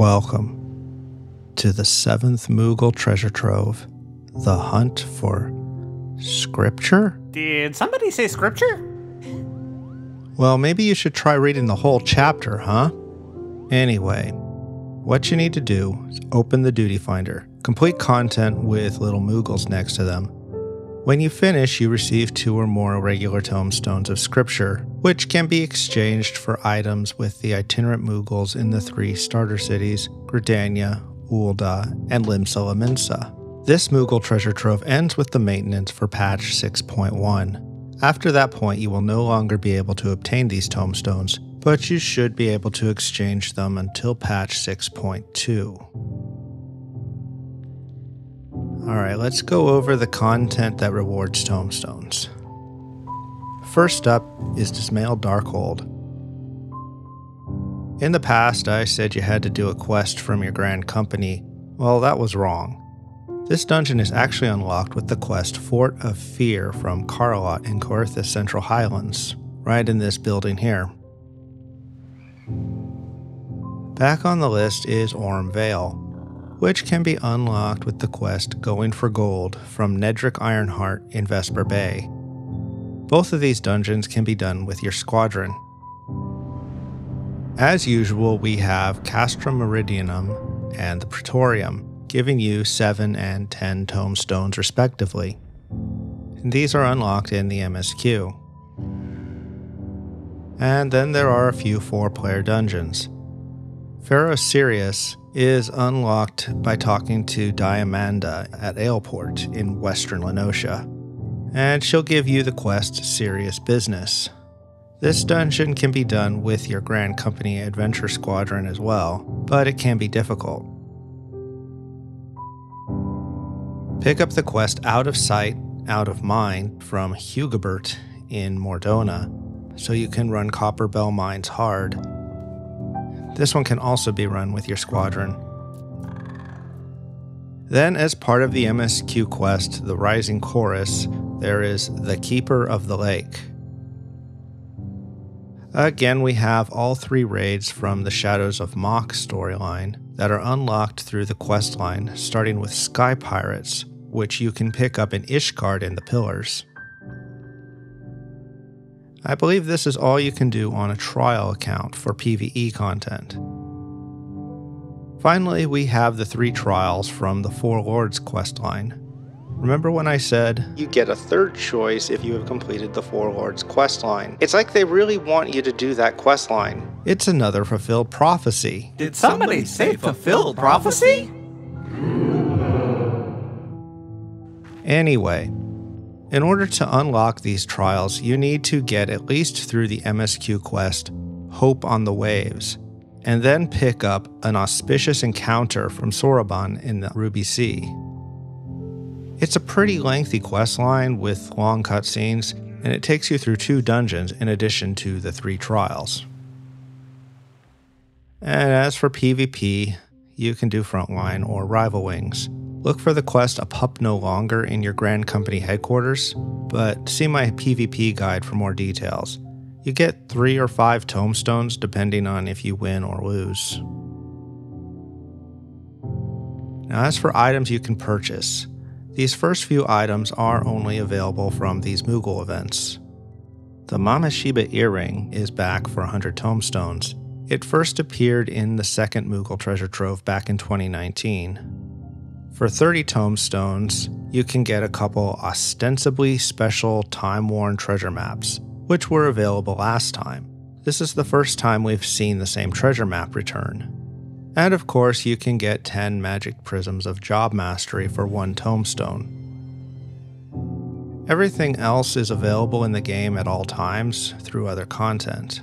Welcome to the 7th Moogle treasure trove, the hunt for scripture? Did somebody say scripture? Well, maybe you should try reading the whole chapter, huh? Anyway, what you need to do is open the duty finder, complete content with little Moogles next to them. When you finish, you receive 2 or more irregular tomestones of scripture, which can be exchanged for items with the itinerant Moogles in the 3 starter cities, Gridania, Ul'dah, and Limsa Lominsa. This Moogle treasure trove ends with the maintenance for patch 6.1. After that point, you will no longer be able to obtain these tomestones, but you should be able to exchange them until patch 6.2. Alright, let's go over the content that rewards tomestones. First up is Dismailed Darkhold. In the past, I said you had to do a quest from your grand company. Well, that was wrong. This dungeon is actually unlocked with the quest Fort of Fear from Carlot in Coerthas Central Highlands, right in this building here. Back on the list is Orm Vale, which can be unlocked with the quest Going for Gold from Nedrick Ironheart in Vesper Bay. Both of these dungeons can be done with your squadron. As usual, we have Castrum Meridianum and the Praetorium, giving you 7 and 10 tomestones respectively. And these are unlocked in the MSQ. And then there are a few 4-player dungeons. Pharaoh Sirius is unlocked by talking to Diamanda at Aleport in western Lenosha, and she'll give you the quest Serious Business. This dungeon can be done with your Grand Company Adventure Squadron as well, but it can be difficult. Pick up the quest Out of Sight, Out of Mind from Hugobert in Mordona, so you can run Copper Bell Mines hard. This one can also be run with your squadron. Then, as part of the MSQ quest, The Rising Chorus, there is The Keeper of the Lake. Again, we have all 3 raids from the Shadows of Mach storyline that are unlocked through the questline, starting with Sky Pirates, which you can pick up in Ishgard in the Pillars. I believe this is all you can do on a trial account for PvE content. Finally, we have the 3 trials from the Four Lords questline. Remember when I said, you get a 3rd choice if you have completed the Four Lords questline? It's like they really want you to do that questline. It's another fulfilled prophecy. Did somebody say fulfilled prophecy? Anyway, in order to unlock these trials, you need to get at least through the MSQ quest, Hope on the Waves, and then pick up an auspicious encounter from Soroban in the Ruby Sea. It's a pretty lengthy questline with long cutscenes, and it takes you through 2 dungeons in addition to the 3 trials. And as for PvP, you can do Frontline or Rival Wings. Look for the quest A Pup No Longer in your Grand Company headquarters, but see my PvP guide for more details. You get 3 or 5 tomestones depending on if you win or lose. Now, as for items you can purchase, these first few items are only available from these Moogle events. The Mamasheba earring is back for 100 tomestones. It first appeared in the 2nd Moogle treasure trove back in 2019. For 30 tomestones, you can get a couple ostensibly special time-worn treasure maps, which were available last time. This is the first time we've seen the same treasure map return. And of course, you can get 10 magic prisms of job mastery for 1 tomestone. Everything else is available in the game at all times through other content.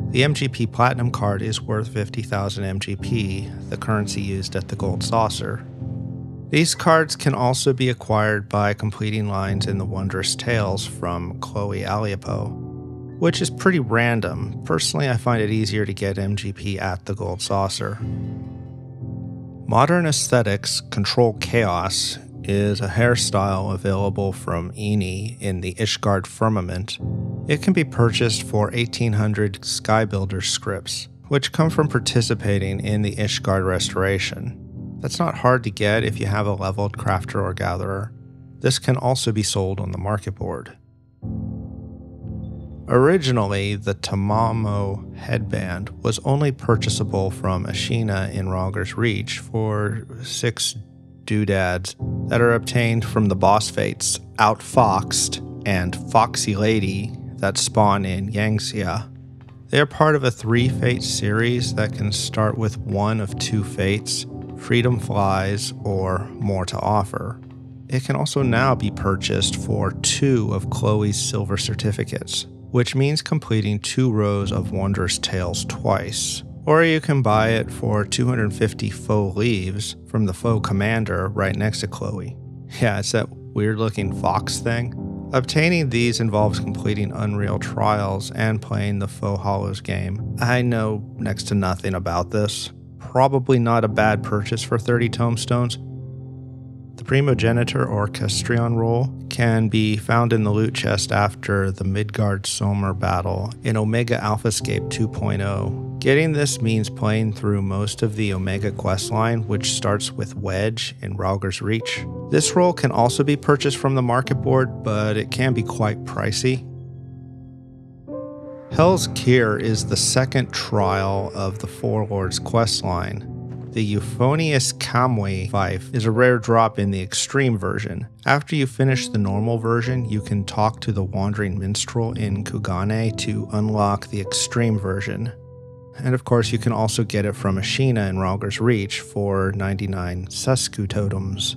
The MGP Platinum card is worth 50,000 MGP, the currency used at the Gold Saucer. These cards can also be acquired by completing lines in the Wondrous Tales from Chloe Aliapo, which is pretty random. Personally, I find it easier to get MGP at the Gold Saucer. Modern Aesthetics Control Chaos is a hairstyle available from Eni in the Ishgard Firmament. It can be purchased for 1800 Skybuilder scripts. which come from participating in the Ishgard restoration. That's not hard to get if you have a leveled crafter or gatherer. This can also be sold on the market board. Originally, the Tamamo headband was only purchasable from Ashina in Rogger's Reach for 6 doodads that are obtained from the boss fates Outfoxed and Foxy Lady that spawn in Yangxia. They are part of a 3-fate series that can start with one of 2 fates, Freedom Flies or More to Offer. It can also now be purchased for 2 of Chloe's silver certificates, which means completing 2 rows of Wondrous Tales twice. Or you can buy it for 250 faux leaves from the faux commander right next to Chloe. Yeah, it's that weird looking fox thing. Obtaining these involves completing Unreal Trials and playing the Faux Hollows game. I know next to nothing about this. Probably not a bad purchase for 30 tomestones. The Primogenitor or Castrion roll can be found in the loot chest after the Midgard-Sommer battle in Omega Alphascape 2.0. Getting this means playing through most of the Omega questline, which starts with Wedge in Rogger's Reach. This roll can also be purchased from the market board, but it can be quite pricey. Hell's Kier is the second trial of the Four Lords questline. The Euphonious Kamui fief is a rare drop in the extreme version. After you finish the normal version, you can talk to the Wandering Minstrel in Kugane to unlock the extreme version. And of course, you can also get it from Ashina in Rogger's Reach for 99 Susku totems.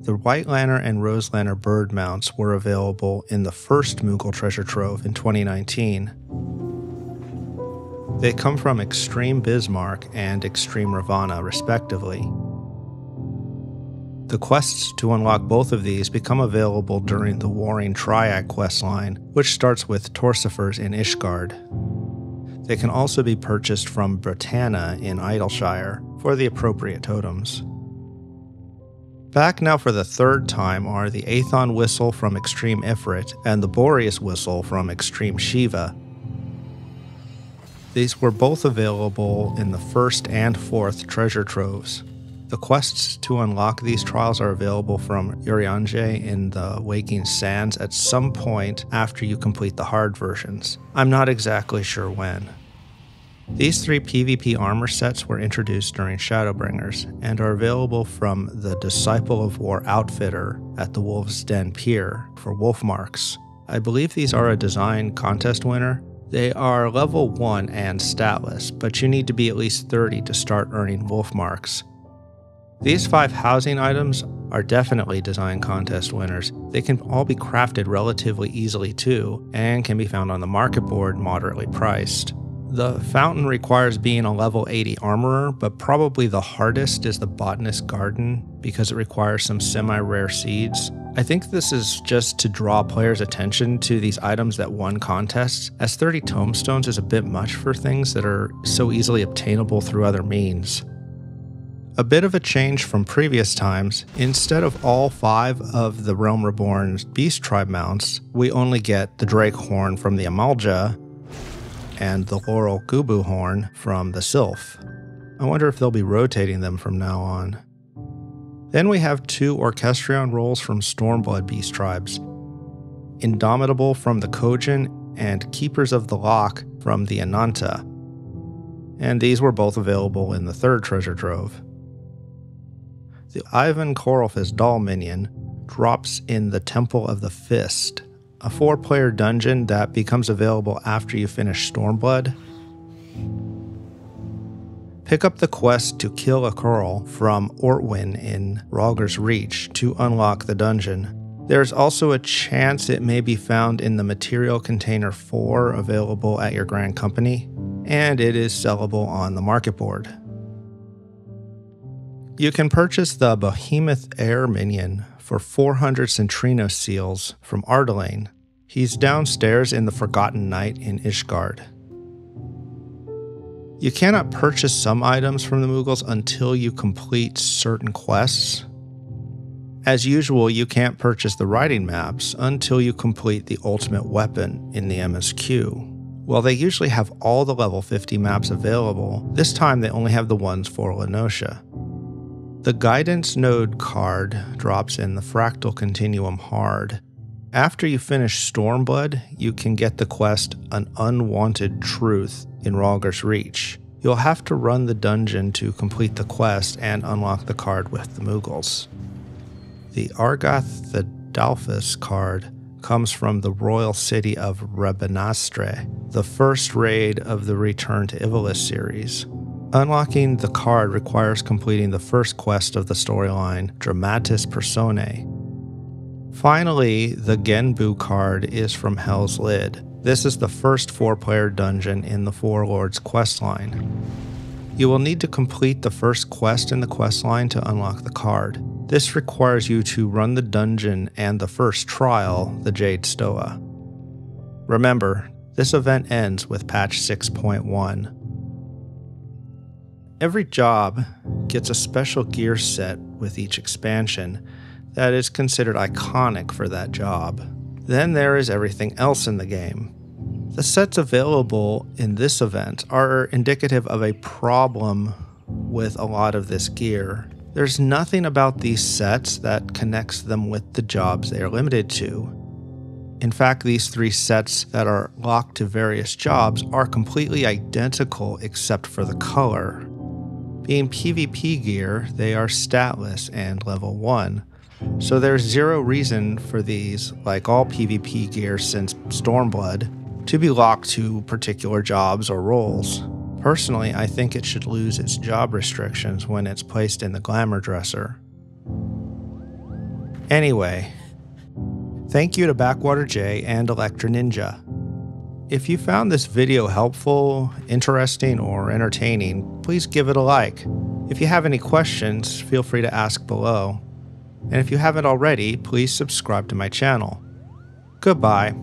The White Lantern and Rose Lantern bird mounts were available in the first Moogle treasure trove in 2019. They come from Extreme Bismarck and Extreme Ravana, respectively. The quests to unlock both of these become available during the Warring Triad questline, which starts with Torsifers in Ishgard. They can also be purchased from Britannia in Idleshire for the appropriate totems. Back now for the 3rd time are the Aethon Whistle from Extreme Ifrit and the Boreas Whistle from Extreme Shiva. These were both available in the 1st and 4th treasure troves. The quests to unlock these trials are available from Urianger in the Waking Sands at some point after you complete the hard versions. I'm not exactly sure when. These 3 PvP armor sets were introduced during Shadowbringers and are available from the Disciple of War outfitter at the Wolf's Den Pier for wolf marks. I believe these are a design contest winner. They are level 1 and statless, but you need to be at least 30 to start earning wolf marks. These 5 housing items are definitely design contest winners. They can all be crafted relatively easily too, and can be found on the market board moderately priced. The fountain requires being a level 80 armorer, but probably the hardest is the Botanist Garden because it requires some semi-rare seeds. I think this is just to draw players' attention to these items that won contests, as 30 tomestones is a bit much for things that are so easily obtainable through other means. A bit of a change from previous times, instead of all 5 of the Realm Reborn's Beast Tribe mounts, we only get the Drake Horn from the Amalja and the Laurel Gubu Horn from the Sylph. I wonder if they'll be rotating them from now on. Then we have 2 Orchestrion rolls from Stormblood Beast Tribes, Indomitable from the Kojin and Keepers of the Loch from the Ananta, and these were both available in the 3rd treasure trove. The Ivan Coralfist doll minion drops in the Temple of the Fist, a 4-player dungeon that becomes available after you finish Stormblood. Pick up the quest to kill a Coral from Ortwin in Rogger's Reach to unlock the dungeon. There's also a chance it may be found in the Material Container 4 available at your Grand Company, and it is sellable on the market board. You can purchase the Behemoth Air minion for 400 Centrino seals from Ardelaine. He's downstairs in the Forgotten Night in Ishgard. You cannot purchase some items from the Moogles until you complete certain quests. As usual, you can't purchase the riding maps until you complete the ultimate weapon in the MSQ. While they usually have all the level 50 maps available, this time they only have the ones for Lenosha. The Guidance Node card drops in the Fractal Continuum hard. After you finish Stormblood, you can get the quest An Unwanted Truth in Rhalgr's Reach. You'll have to run the dungeon to complete the quest and unlock the card with the Moogles. The Argath the Dalphus card comes from the royal city of Rabanastre, the first raid of the Return to Ivalice series. Unlocking the card requires completing the first quest of the storyline, Dramatis Personae. Finally, the Genbu card is from Hell's Lid. This is the first 4-player dungeon in the Four Lords questline. You will need to complete the first quest in the questline to unlock the card. This requires you to run the dungeon and the first trial, the Jade Stoa. Remember, this event ends with patch 6.1. Every job gets a special gear set with each expansion that is considered iconic for that job. Then there is everything else in the game. The sets available in this event are indicative of a problem with a lot of this gear. There's nothing about these sets that connects them with the jobs they are limited to. In fact, these 3 sets that are locked to various jobs are completely identical except for the color. Being PvP gear, they are statless and level 1. So there's zero reason for these, like all PvP gear since Stormblood, to be locked to particular jobs or roles. Personally, I think it should lose its job restrictions when it's placed in the Glamour Dresser. Anyway, thank you to Backwater J and Elecctrininja. If you found this video helpful, interesting, or entertaining, please give it a like. If you have any questions, feel free to ask below. And if you haven't already, please subscribe to my channel. Goodbye.